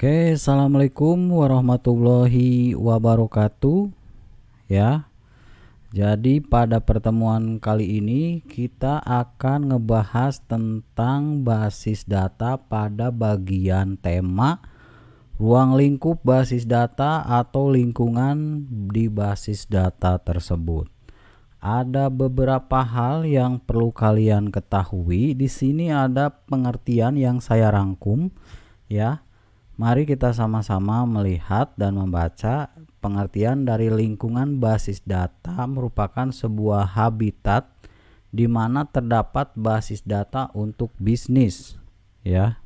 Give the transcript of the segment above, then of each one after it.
Oke, assalamualaikum warahmatullahi wabarakatuh. Ya, jadi pada pertemuan kali ini kita akan ngebahas tentang basis data pada bagian tema ruang lingkup basis data atau lingkungan di basis data tersebut. Ada beberapa hal yang perlu kalian ketahui. Di sini ada pengertian yang saya rangkum, ya. Mari kita sama-sama melihat dan membaca pengertian dari lingkungan basis data merupakan sebuah habitat di mana terdapat basis data untuk bisnis, ya.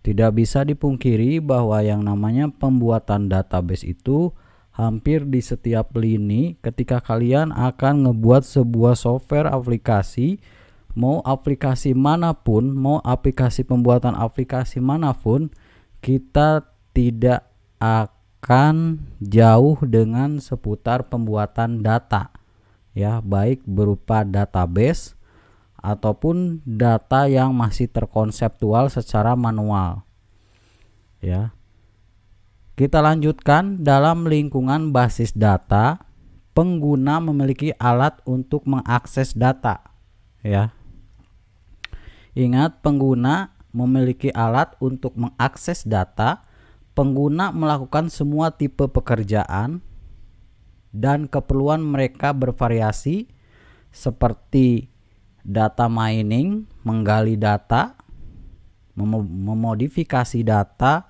Tidak bisa dipungkiri bahwa yang namanya pembuatan database itu hampir di setiap lini ketika kalian akan ngebuat sebuah software aplikasi, mau aplikasi manapun, mau aplikasi pembuatan aplikasi manapun, kita tidak akan jauh dengan seputar pembuatan data, ya, baik berupa database ataupun data yang masih terkonseptual secara manual, ya. Kita lanjutkan. Dalam lingkungan basis data, pengguna memiliki alat untuk mengakses data, ya. Ingat, pengguna memiliki alat untuk mengakses data. Pengguna melakukan semua tipe pekerjaan dan keperluan mereka bervariasi, seperti data mining, menggali data, memodifikasi data,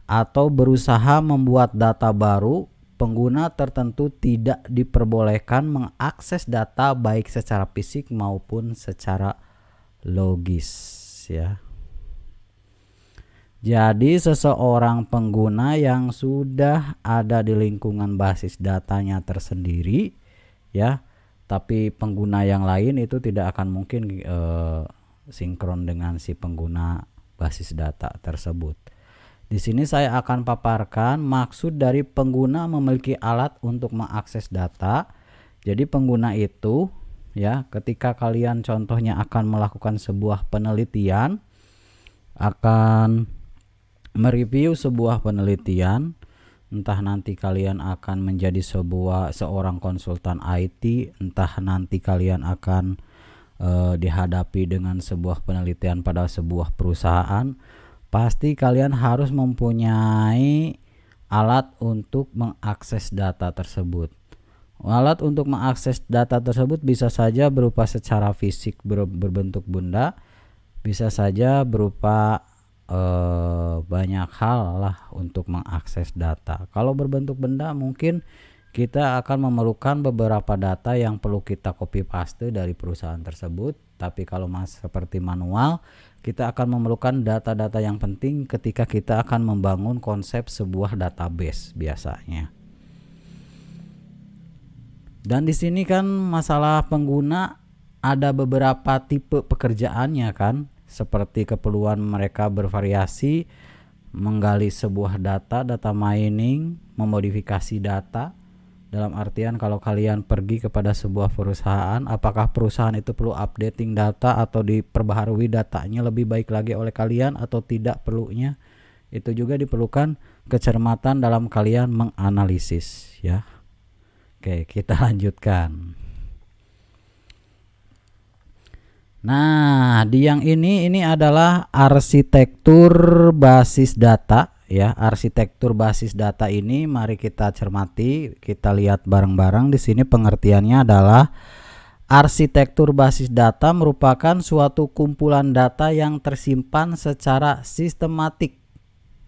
atau berusaha membuat data baru. Pengguna tertentu tidak diperbolehkan mengakses data baik secara fisik maupun secara logis, ya. Jadi seseorang pengguna yang sudah ada di lingkungan basis datanya tersendiri, ya, tapi pengguna yang lain itu tidak akan mungkin sinkron dengan si pengguna basis data tersebut. Di sini saya akan paparkan maksud dari pengguna memiliki alat untuk mengakses data. Jadi pengguna itu, ya, ketika kalian contohnya akan melakukan sebuah penelitian, akan mereview sebuah penelitian, entah nanti kalian akan menjadi seorang konsultan IT, entah nanti kalian akan dihadapi dengan sebuah penelitian pada sebuah perusahaan, pasti kalian harus mempunyai alat untuk mengakses data tersebut. Alat untuk mengakses data tersebut bisa saja berupa secara fisik berbentuk benda, bisa saja berupa banyak hal lah untuk mengakses data. Kalau berbentuk benda, mungkin kita akan memerlukan beberapa data yang perlu kita copy paste dari perusahaan tersebut. Tapi kalau seperti manual, kita akan memerlukan data-data yang penting ketika kita akan membangun konsep sebuah database biasanya. Dan di sini kan masalah pengguna ada beberapa tipe pekerjaannya kan, seperti keperluan mereka bervariasi, menggali sebuah data mining, memodifikasi data. Dalam artian kalau kalian pergi kepada sebuah perusahaan, apakah perusahaan itu perlu updating data atau diperbaharui datanya lebih baik lagi oleh kalian atau tidak perlunya, itu juga diperlukan kecermatan dalam kalian menganalisis, ya. Oke, kita lanjutkan. Nah, di yang ini adalah arsitektur basis data, ya. Arsitektur basis data ini mari kita cermati, kita lihat bareng-bareng. Di sini pengertiannya adalah arsitektur basis data merupakan suatu kumpulan data yang tersimpan secara sistematik,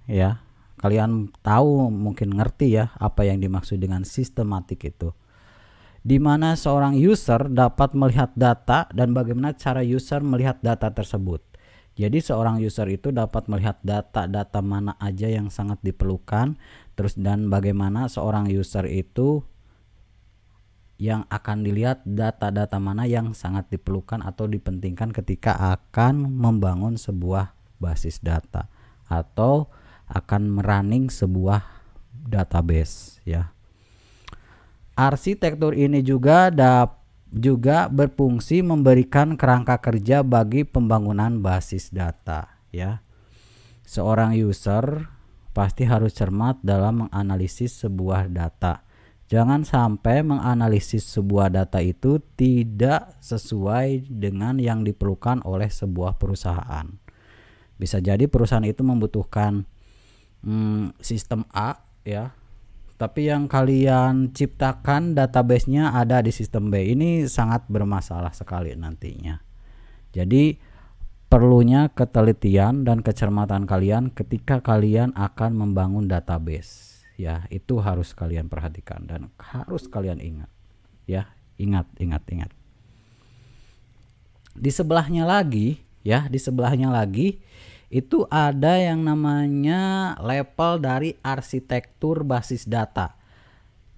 ya. Kalian tahu, mungkin ngerti ya apa yang dimaksud dengan sistematik itu, di mana seorang user dapat melihat data dan bagaimana cara user melihat data tersebut. Jadi seorang user itu dapat melihat data-data mana aja yang sangat diperlukan, terus dan bagaimana seorang user itu yang akan dilihat data-data mana yang sangat diperlukan atau dipentingkan ketika akan membangun sebuah basis data atau akan merunning sebuah database, ya. Arsitektur ini juga berfungsi memberikan kerangka kerja bagi pembangunan basis data, ya. Seorang user pasti harus cermat dalam menganalisis sebuah data. Jangan sampai menganalisis sebuah data itu tidak sesuai dengan yang diperlukan oleh sebuah perusahaan. Bisa jadi perusahaan itu membutuhkan sistem A ya, tapi yang kalian ciptakan database-nya ada di sistem B. Ini sangat bermasalah sekali nantinya. Jadi perlunya ketelitian dan kecermatan kalian ketika kalian akan membangun database. Ya, itu harus kalian perhatikan dan harus kalian ingat. Ya, ingat. Di sebelahnya lagi, itu ada yang namanya level dari arsitektur basis data.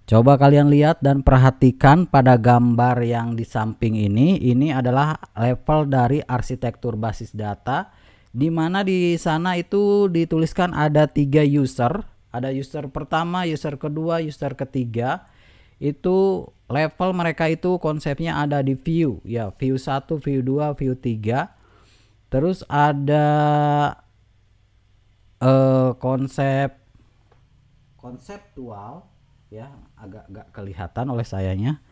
Coba kalian lihat dan perhatikan pada gambar yang di samping ini. Ini adalah level dari arsitektur basis data, di mana di sana itu dituliskan ada 3 user. Ada user pertama, user kedua, user ketiga. Itu level mereka itu konsepnya ada di view ya, view 1, view 2, view 3. Terus ada konseptual ya, agak kelihatan oleh sayanya,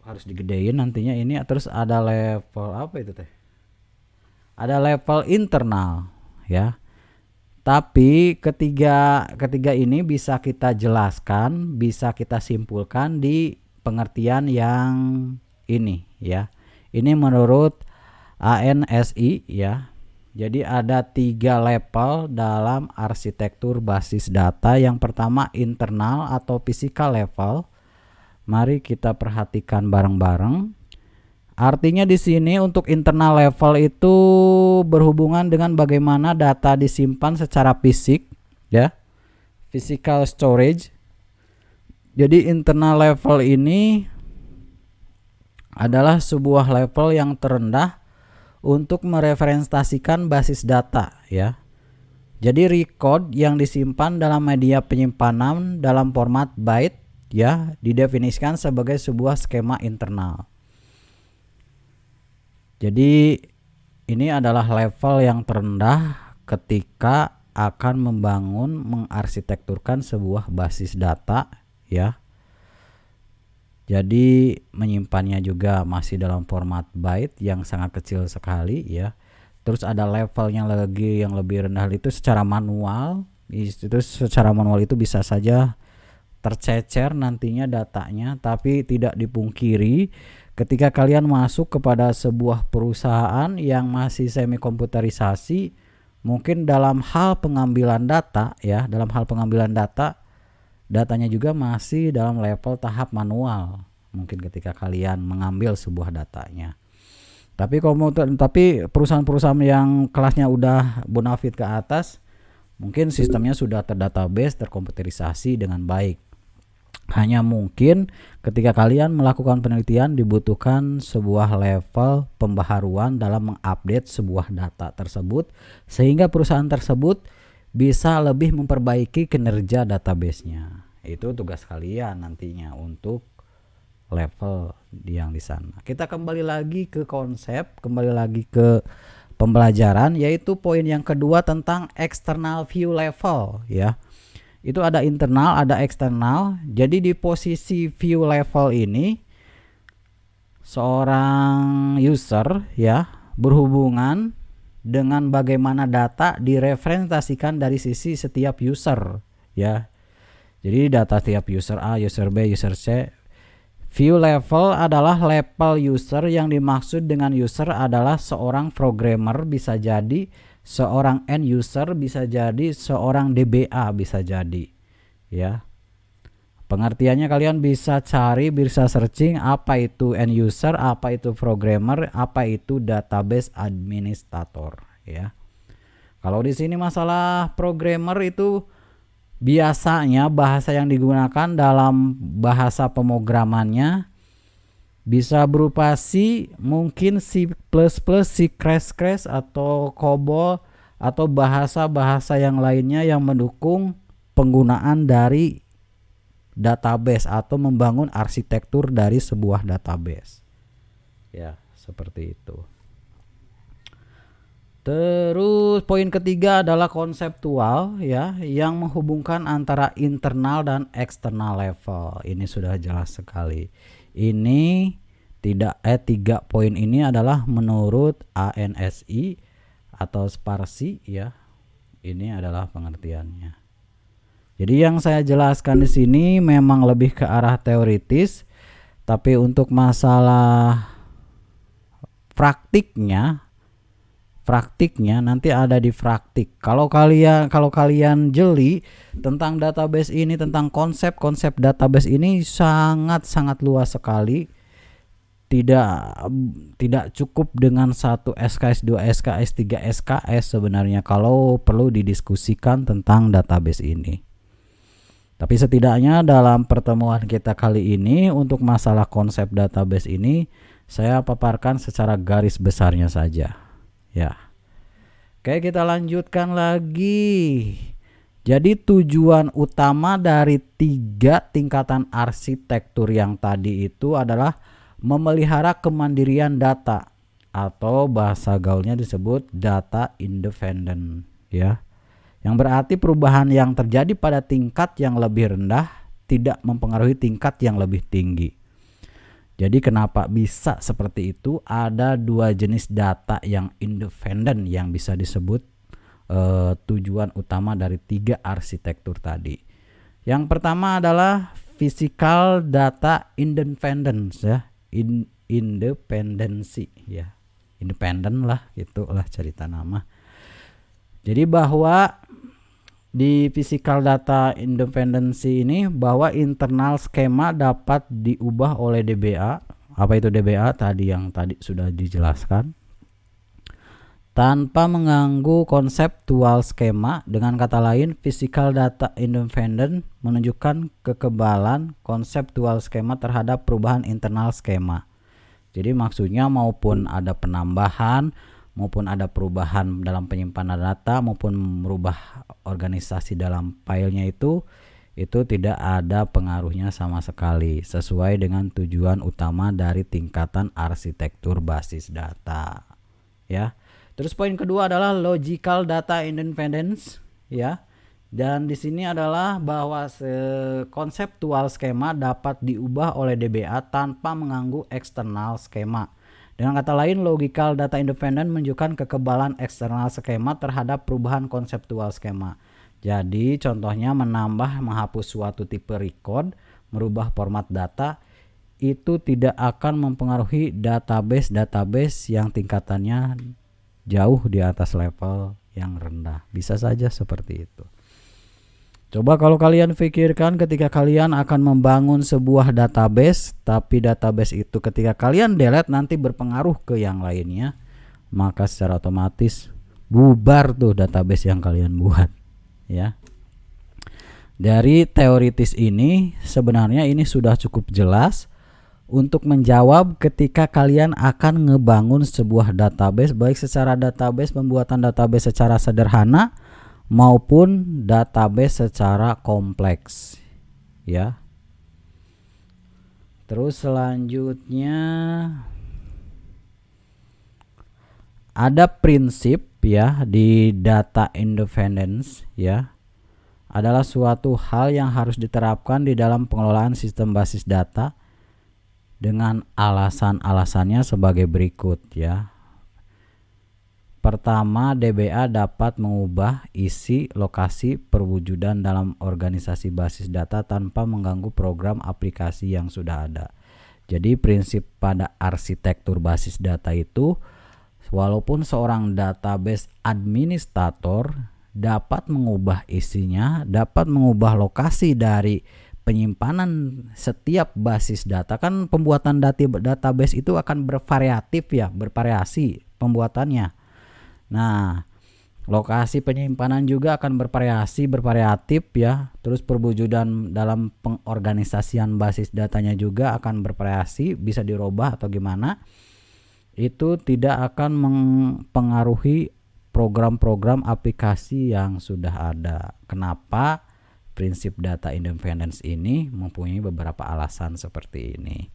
harus digedein nantinya ini. Terus ada level apa itu teh, ada level internal ya. Tapi ketiga ini bisa kita jelaskan, bisa kita simpulkan di pengertian yang ini ya. Ini menurut ANSI ya. Jadi ada 3 level dalam arsitektur basis data. Yang pertama internal atau physical level. Mari kita perhatikan bareng-bareng. Artinya di sini untuk internal level itu berhubungan dengan bagaimana data disimpan secara fisik ya. Physical storage. Jadi internal level ini adalah sebuah level yang terendah untuk merepresentasikan basis data ya. Jadi record yang disimpan dalam media penyimpanan dalam format byte ya didefinisikan sebagai sebuah skema internal. Jadi ini adalah level yang terendah ketika akan membangun, mengarsitekturkan sebuah basis data ya. Jadi menyimpannya juga masih dalam format byte yang sangat kecil sekali ya. Terus ada levelnya lagi yang lebih rendah itu secara manual. Itu secara manual itu bisa saja tercecer nantinya datanya, tapi tidak dipungkiri ketika kalian masuk kepada sebuah perusahaan yang masih semi komputerisasi, mungkin dalam hal pengambilan data ya, datanya juga masih dalam level tahap manual. Mungkin ketika kalian mengambil sebuah datanya. Tapi perusahaan-perusahaan yang kelasnya udah bonafit ke atas, mungkin sistemnya sudah terdatabase, terkomputerisasi dengan baik. Hanya mungkin ketika kalian melakukan penelitian dibutuhkan sebuah level pembaharuan dalam mengupdate sebuah data tersebut, sehingga perusahaan tersebut bisa lebih memperbaiki kinerja database-nya. Itu tugas kalian nantinya untuk level yang di sana. Kita kembali lagi ke konsep, kembali lagi ke pembelajaran, yaitu poin yang kedua tentang external view level ya. Itu ada internal, ada eksternal. Jadi di posisi view level ini seorang user ya berhubungan dengan bagaimana data direpresentasikan dari sisi setiap user ya. Jadi data setiap user A, user B, user C. View level adalah level user. Yang dimaksud dengan user adalah seorang programmer, bisa jadi seorang end user, bisa jadi seorang DBA, bisa jadi ya. Pengertiannya kalian bisa cari, bisa searching apa itu end user, apa itu programmer, apa itu database administrator ya. Kalau di sini masalah programmer itu biasanya bahasa yang digunakan dalam bahasa pemrogramannya bisa berupa C, mungkin C++, C++, atau COBOL, atau bahasa-bahasa yang lainnya yang mendukung penggunaan dari database atau membangun arsitektur dari sebuah database. Ya, seperti itu. Terus poin ketiga adalah konseptual ya, yang menghubungkan antara internal dan eksternal level. Ini sudah jelas sekali. Ini tidak 3 poin ini adalah menurut ANSI atau Sparsi ya. Ini adalah pengertiannya. Jadi yang saya jelaskan di sini memang lebih ke arah teoritis, tapi untuk masalah praktiknya nanti ada di praktik. Kalau kalian jeli tentang database ini, tentang konsep database ini sangat luas sekali. Tidak cukup dengan satu SKS, 2 SKS, 3 SKS sebenarnya kalau perlu didiskusikan tentang database ini. Tapi setidaknya dalam pertemuan kita kali ini untuk masalah konsep database ini saya paparkan secara garis besarnya saja. Ya. Oke, kita lanjutkan lagi. Jadi tujuan utama dari 3 tingkatan arsitektur yang tadi itu adalah memelihara kemandirian data atau bahasa gaulnya disebut data independent ya. Yang berarti perubahan yang terjadi pada tingkat yang lebih rendah tidak mempengaruhi tingkat yang lebih tinggi. Jadi kenapa bisa seperti itu? Ada 2 jenis data yang independen yang bisa disebut tujuan utama dari 3 arsitektur tadi. Yang pertama adalah physical data independence ya, independensi ya, independen lah, gitulah cerita nama. Jadi bahwa di physical data independency ini bahwa internal skema dapat diubah oleh DBA. Apa itu DBA? Yang tadi sudah dijelaskan. Tanpa mengganggu konseptual skema. Dengan kata lain, physical data independent menunjukkan kekebalan konseptual skema terhadap perubahan internal skema. Jadi maksudnya maupun ada penambahan, maupun ada perubahan dalam penyimpanan data, maupun merubah organisasi dalam filenya itu tidak ada pengaruhnya sama sekali, sesuai dengan tujuan utama dari tingkatan arsitektur basis data ya. Terus poin kedua adalah logical data independence ya. Dan di sini adalah bahwa konseptual skema dapat diubah oleh DBA tanpa mengganggu eksternal skema. Dengan kata lain, logical data independent menunjukkan kekebalan eksternal skema terhadap perubahan konseptual skema. Jadi contohnya menambah, menghapus suatu tipe record, merubah format data, itu tidak akan mempengaruhi database yang tingkatannya jauh di atas level yang rendah. Bisa saja seperti itu. Coba kalau kalian pikirkan ketika kalian akan membangun sebuah database, tapi database itu ketika kalian delete nanti berpengaruh ke yang lainnya, maka secara otomatis bubar tuh database yang kalian buat ya. Dari teoritis ini sebenarnya ini sudah cukup jelas untuk menjawab ketika kalian akan ngebangun sebuah database, baik secara database, pembuatan database secara sederhana maupun database secara kompleks ya. Terus selanjutnya ada prinsip ya di data independence ya, adalah suatu hal yang harus diterapkan di dalam pengelolaan sistem basis data dengan alasan-alasannya sebagai berikut ya. Pertama, DBA dapat mengubah isi lokasi perwujudan dalam organisasi basis data tanpa mengganggu program aplikasi yang sudah ada. Jadi prinsip pada arsitektur basis data itu, walaupun seorang database administrator dapat mengubah isinya, dapat mengubah lokasi dari penyimpanan setiap basis data, kan pembuatan database itu akan bervariatif ya, bervariasi pembuatannya. Nah, lokasi penyimpanan juga akan bervariatif ya. Terus perwujudan dalam pengorganisasian basis datanya juga akan bervariasi, bisa dirubah atau gimana. Itu tidak akan mempengaruhi program-program aplikasi yang sudah ada. Kenapa? Prinsip data independence ini mempunyai beberapa alasan seperti ini.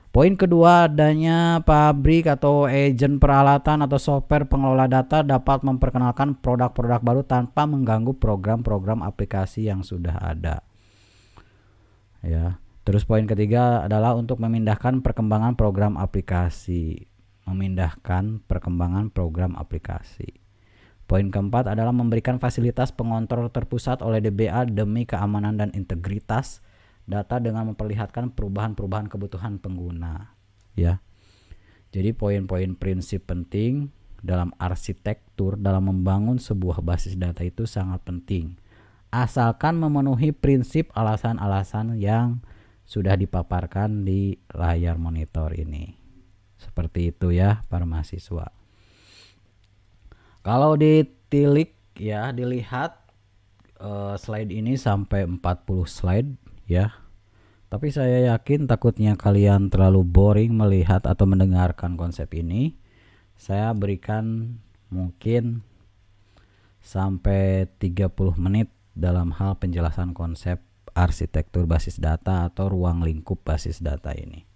Poin kedua, adanya pabrik atau agen peralatan atau software pengelola data dapat memperkenalkan produk-produk baru tanpa mengganggu program-program aplikasi yang sudah ada. Ya. Terus poin ketiga adalah untuk memindahkan perkembangan program aplikasi. Memindahkan perkembangan program aplikasi. Poin keempat adalah memberikan fasilitas pengontrol terpusat oleh DBA demi keamanan dan integritas data dengan memperlihatkan perubahan-perubahan kebutuhan pengguna. Ya. Jadi poin-poin prinsip penting dalam arsitektur dalam membangun sebuah basis data itu sangat penting. Asalkan memenuhi prinsip alasan-alasan yang sudah dipaparkan di layar monitor ini. Seperti itu ya para mahasiswa. Kalau ditilik ya, dilihat slide ini sampai 40 slide ya. Tapi saya yakin takutnya kalian terlalu boring melihat atau mendengarkan konsep ini. Saya berikan mungkin sampai 30 menit dalam hal penjelasan konsep arsitektur basis data atau ruang lingkup basis data ini.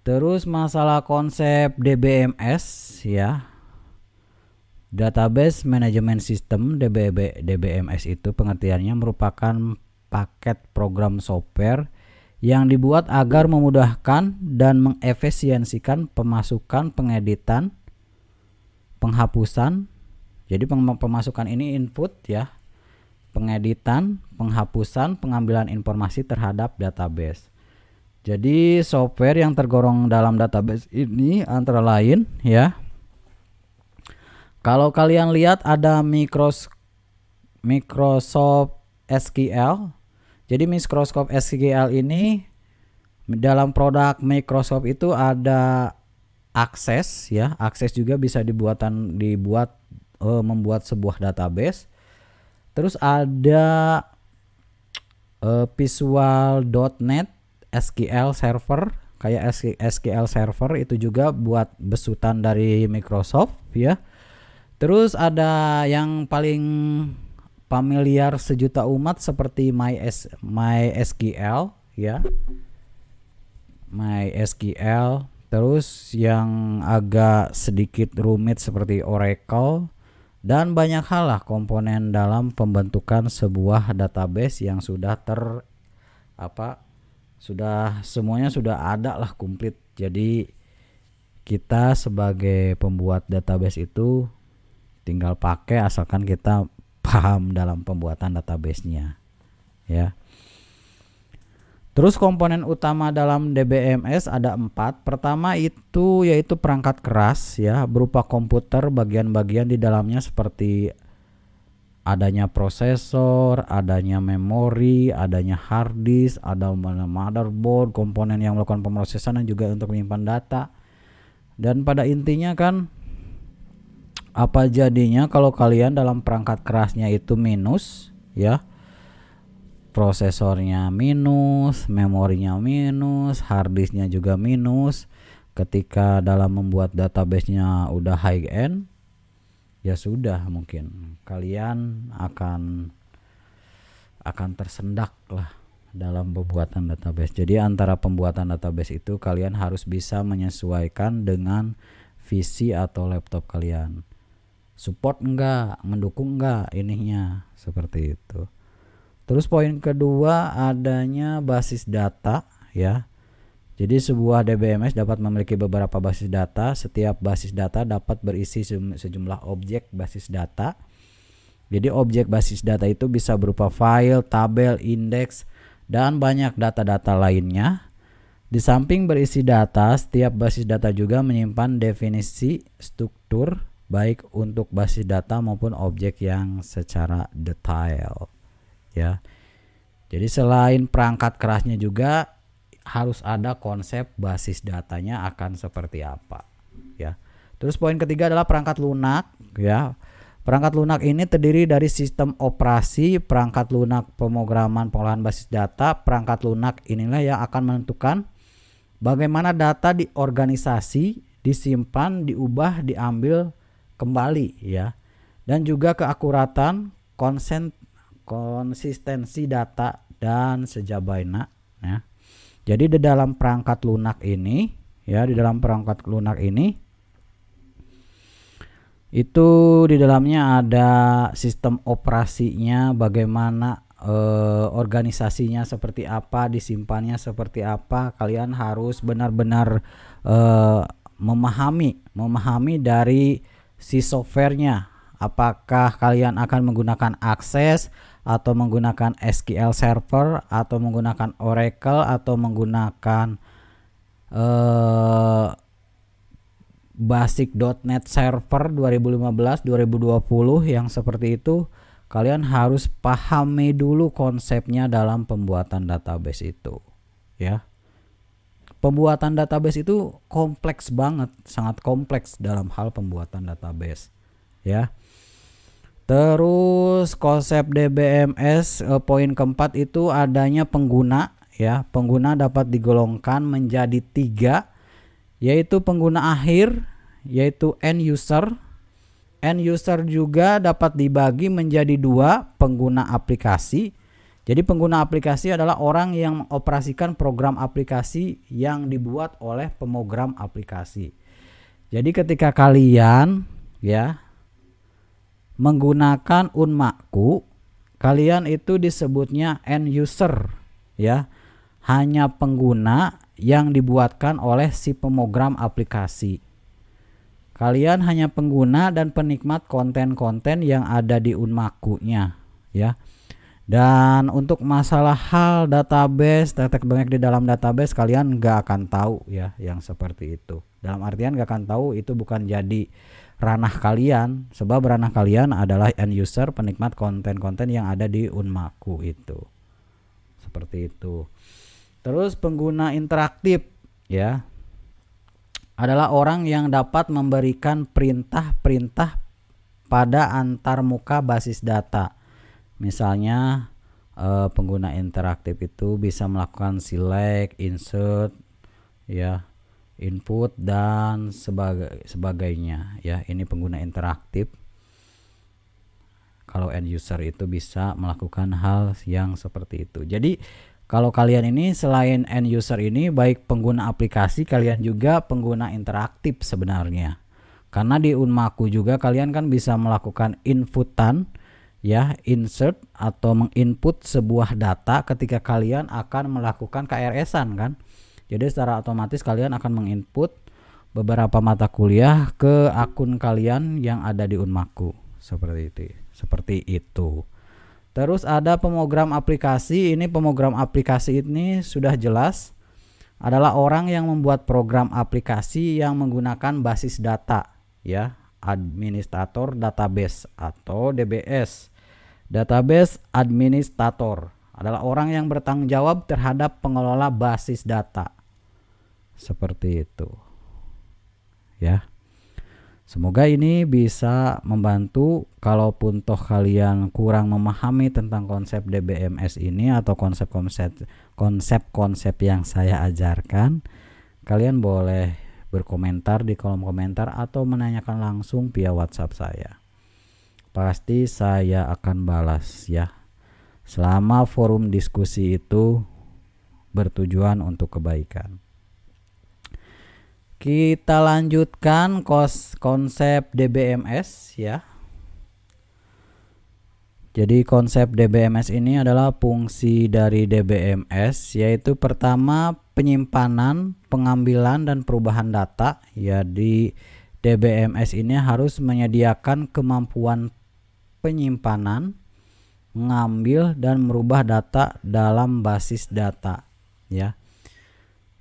Terus masalah konsep DBMS ya. Database Management System DBMS itu pengertiannya merupakan paket program software yang dibuat agar memudahkan dan mengefisiensikan pemasukan, pengeditan, penghapusan. Jadi pemasukan ini input ya. Pengeditan, penghapusan, pengambilan informasi terhadap database. Jadi software yang tergolong dalam database ini antara lain ya. Kalau kalian lihat ada Microsoft SQL. Jadi Microsoft SQL ini dalam produk Microsoft itu ada Access ya. Access juga bisa membuat sebuah database. Terus ada Visual.net SQL Server, kayak SQL Server itu juga buat besutan dari Microsoft ya. Terus ada yang paling familiar sejuta umat seperti MySQL ya. MySQL. Terus yang agak sedikit rumit seperti Oracle dan banyak hal lah komponen dalam pembentukan sebuah database yang sudah semuanya sudah ada lah komplit. Jadi kita sebagai pembuat database itu tinggal pakai asalkan kita paham dalam pembuatan database-nya ya. Terus komponen utama dalam DBMS ada 4. Pertama itu yaitu perangkat keras ya, berupa komputer, bagian-bagian di dalamnya seperti adanya prosesor, adanya memori, adanya hard disk, ada motherboard, komponen yang melakukan pemrosesan dan juga untuk menyimpan data. Dan pada intinya kan apa jadinya kalau kalian dalam perangkat kerasnya itu minus ya, prosesornya minus, memorinya minus, harddisknya juga minus. Ketika dalam membuat database-nya udah high end, ya sudah, mungkin kalian akan tersendak lah dalam pembuatan database. Jadi antara pembuatan database itu kalian harus bisa menyesuaikan dengan PC atau laptop kalian. Support enggak, mendukung enggak ininya, seperti itu. Terus poin kedua adanya basis data ya. Jadi sebuah DBMS dapat memiliki beberapa basis data. Setiap basis data dapat berisi sejumlah objek basis data. Jadi objek basis data itu bisa berupa file, tabel, indeks, dan banyak data-data lainnya. Di samping berisi data, setiap basis data juga menyimpan definisi struktur baik untuk basis data maupun objek yang secara detail ya. Jadi selain perangkat kerasnya juga harus ada konsep basis datanya akan seperti apa ya. Terus poin ketiga adalah perangkat lunak ya. Perangkat lunak ini terdiri dari sistem operasi, perangkat lunak pemrograman pengolahan basis data. Perangkat lunak inilah yang akan menentukan bagaimana data di organisasi disimpan, diubah, diambil kembali ya, dan juga keakuratan, konsistensi data dan sejabaina ya. Jadi di dalam perangkat lunak ini, ya, di dalam perangkat lunak ini itu di dalamnya ada sistem operasinya, bagaimana organisasinya seperti apa, disimpannya seperti apa. Kalian harus benar-benar memahami dari si softwarenya. Apakah kalian akan menggunakan Access atau menggunakan SQL Server atau menggunakan Oracle atau menggunakan Basic.NET Server 2015-2020 yang seperti itu. Kalian harus pahami dulu konsepnya dalam pembuatan database itu, ya. Pembuatan database itu kompleks banget, sangat kompleks dalam hal pembuatan database, ya. Terus konsep DBMS poin keempat itu adanya pengguna, ya. Pengguna dapat digolongkan menjadi 3, yaitu pengguna akhir, yaitu end user. End user juga dapat dibagi menjadi 2, pengguna aplikasi. Jadi pengguna aplikasi adalah orang yang mengoperasikan program aplikasi yang dibuat oleh pemrogram aplikasi. Jadi ketika kalian, ya, menggunakan Unmaku, kalian itu disebutnya end user, ya. Hanya pengguna yang dibuatkan oleh si pemrogram aplikasi. Kalian hanya pengguna dan penikmat konten-konten yang ada di Unmaku-nya, ya. Dan untuk masalah hal database, tetek bengek di dalam database, kalian nggak akan tahu, ya, yang seperti itu. Dalam artian nggak akan tahu, itu bukan jadi ranah kalian, sebab ranah kalian adalah end user, penikmat konten-konten yang ada di Unmaku itu. Seperti itu. Terus pengguna interaktif, ya, adalah orang yang dapat memberikan perintah-perintah pada antarmuka basis data. Misalnya pengguna interaktif itu bisa melakukan select, insert, ya, input dan sebagainya, ya. Ini pengguna interaktif. Kalau end user itu bisa melakukan hal yang seperti itu. Jadi kalau kalian ini selain end user ini, baik pengguna aplikasi, kalian juga pengguna interaktif sebenarnya. Karena di Unmaku juga kalian kan bisa melakukan inputan, ya, insert atau menginput sebuah data ketika kalian akan melakukan KRS-an kan. Jadi secara otomatis kalian akan menginput beberapa mata kuliah ke akun kalian yang ada di Unmaku. Seperti itu. Terus ada pemrogram aplikasi. Ini pemrogram aplikasi ini sudah jelas adalah orang yang membuat program aplikasi yang menggunakan basis data, ya, administrator database atau DBS. Database administrator adalah orang yang bertanggung jawab terhadap pengelola basis data. Seperti itu, ya. Semoga ini bisa membantu. Kalaupun toh kalian kurang memahami tentang konsep DBMS ini atau konsep-konsep yang saya ajarkan, kalian boleh berkomentar di kolom komentar atau menanyakan langsung via WhatsApp saya. Pasti saya akan balas, ya. Selama forum diskusi itu bertujuan untuk kebaikan. Kita lanjutkan konsep DBMS, ya. Jadi konsep DBMS ini adalah fungsi dari DBMS, yaitu pertama penyimpanan, pengambilan dan perubahan data. Ya, di DBMS ini harus menyediakan kemampuan penyimpanan, mengambil dan merubah data dalam basis data, ya.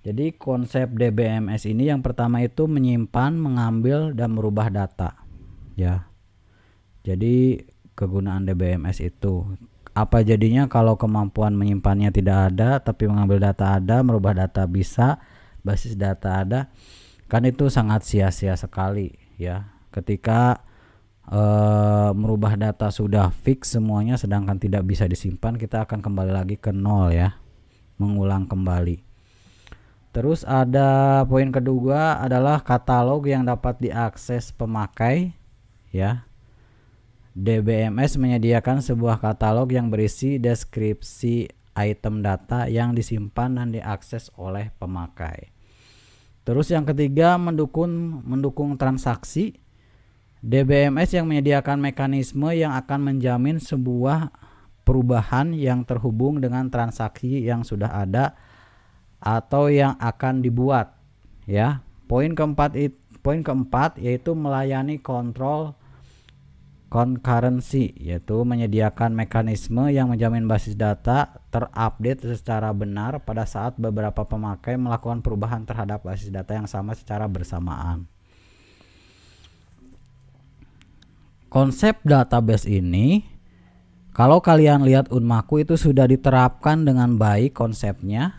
Jadi konsep DBMS ini yang pertama itu menyimpan, mengambil dan merubah data, ya. Jadi kegunaan DBMS itu apa jadinya kalau kemampuan menyimpannya tidak ada tapi mengambil data ada, merubah data bisa, basis data ada, kan itu sangat sia-sia sekali, ya. Ketika merubah data sudah fix semuanya sedangkan tidak bisa disimpan, kita akan kembali lagi ke nol, ya, mengulang kembali. Terus ada poin kedua adalah katalog yang dapat diakses pemakai, ya. DBMS menyediakan sebuah katalog yang berisi deskripsi item data yang disimpan dan diakses oleh pemakai. Terus yang ketiga, mendukung transaksi. DBMS yang menyediakan mekanisme yang akan menjamin sebuah perubahan yang terhubung dengan transaksi yang sudah ada atau yang akan dibuat, ya. Poin keempat yaitu melayani kontrol concurrency, yaitu menyediakan mekanisme yang menjamin basis data terupdate secara benar pada saat beberapa pemakai melakukan perubahan terhadap basis data yang sama secara bersamaan. Konsep database ini, kalau kalian lihat Unmaku itu sudah diterapkan dengan baik konsepnya,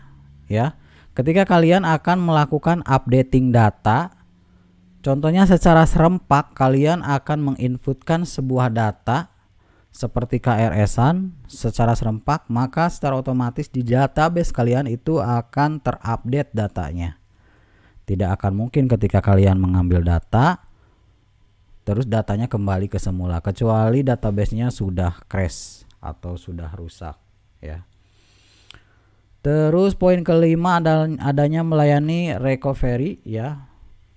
ya. Ketika kalian akan melakukan updating data, contohnya secara serempak kalian akan menginputkan sebuah data seperti KRS-an secara serempak, maka secara otomatis di database kalian itu akan terupdate datanya. Tidak akan mungkin ketika kalian mengambil data terus datanya kembali ke semula, kecuali databasenya sudah crash atau sudah rusak, ya. Terus poin kelima adanya melayani recovery, ya,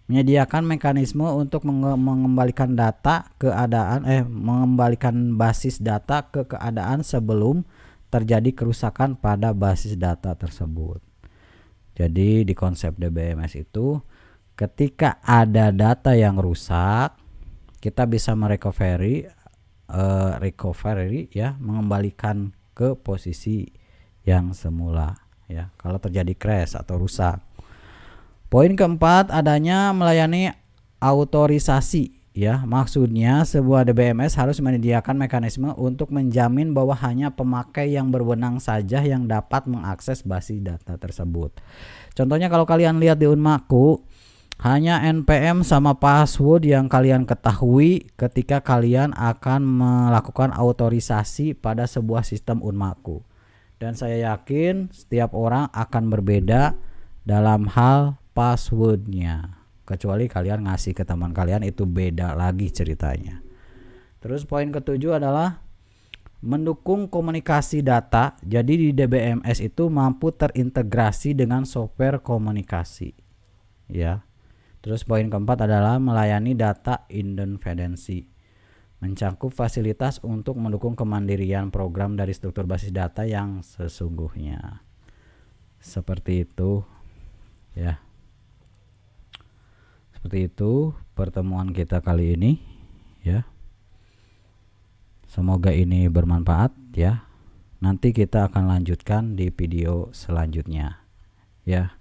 menyediakan mekanisme untuk mengembalikan mengembalikan basis data ke keadaan sebelum terjadi kerusakan pada basis data tersebut. Jadi di konsep DBMS itu, ketika ada data yang rusak, kita bisa recovery, ya, mengembalikan ke posisi yang semula, ya, kalau terjadi crash atau rusak. Poin keempat, adanya melayani autorisasi, ya. Maksudnya sebuah DBMS harus menyediakan mekanisme untuk menjamin bahwa hanya pemakai yang berwenang saja yang dapat mengakses basis data tersebut. Contohnya kalau kalian lihat di Unmaku, hanya NPM sama password yang kalian ketahui ketika kalian akan melakukan autorisasi pada sebuah sistem Unmaku. Dan saya yakin setiap orang akan berbeda dalam hal passwordnya, kecuali kalian ngasih ke teman kalian, itu beda lagi ceritanya. Terus poin ketujuh adalah mendukung komunikasi data. Jadi di DBMS itu mampu terintegrasi dengan software komunikasi, ya. Terus poin keempat adalah melayani data independensi, mencakup fasilitas untuk mendukung kemandirian program dari struktur basis data yang sesungguhnya. Seperti itu, ya. Seperti itu pertemuan kita kali ini, ya. Semoga ini bermanfaat, ya. Nanti kita akan lanjutkan di video selanjutnya, ya.